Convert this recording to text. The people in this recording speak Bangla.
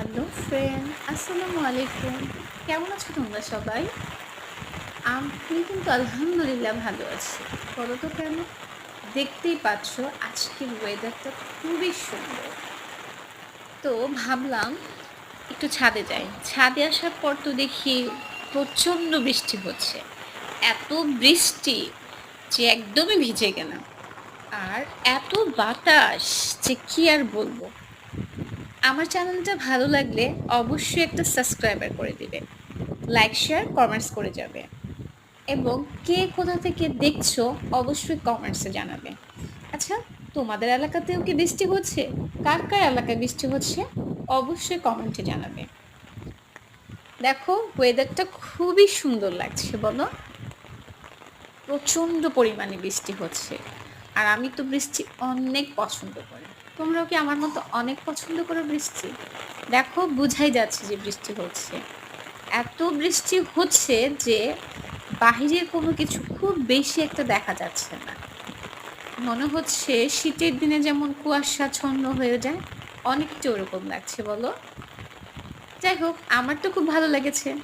হ্যালো ফ্রেন্ড, আসসালামু আলাইকুম। কেমন আছো তোমরা সবাই? আমি কিন্তু আলহামদুলিল্লাহ ভালো আছি। বলো তো কেন? দেখতেই পাচ্ছ আজকের ওয়েদারটা খুবই সুন্দর। তো ভাবলাম একটু ছাদে যাই। ছাদে আসার পর তো দেখি প্রচণ্ড বৃষ্টি হচ্ছে। এত বৃষ্টি যে একদমই ভিজে গেলাম। আর এত বাতাস যে কি আর বলবো। আমার চ্যানেলটা ভালো লাগলে অবশ্যই একটা সাবস্ক্রাইবার করে দিবে। লাইক, শেয়ার, কমেন্টস করে যাবে। এবং কে কোথা থেকে দেখছো অবশ্যই কমেন্টসে জানাবে। আচ্ছা, তোমাদের এলাকাতেও কি বৃষ্টি হচ্ছে? কার এলাকায় বৃষ্টি হচ্ছে? অবশ্যই কমেন্টে জানাবে। দেখো ওয়েদারটা খুবই সুন্দর লাগছে বলো? প্রচণ্ড পরিমাণে বৃষ্টি হচ্ছে। আর আমি তো বৃষ্টি অনেক পছন্দ করি। তোমরাও কি আমার মতো অনেক পছন্দ করো বৃষ্টি? দেখো বুঝাই যাচ্ছে যে বৃষ্টি হচ্ছে। এত বৃষ্টি হচ্ছে যে বাহিরের কোনো কিছু খুব বেশি একটা দেখা যাচ্ছে না। মনে হচ্ছে শীতের দিনে যেমন কুয়াশাচ্ছন্ন হয়ে যায়, অনেকটা ওরকম লাগছে বলো? যাই হোক, আমার তো খুব ভালো লেগেছে।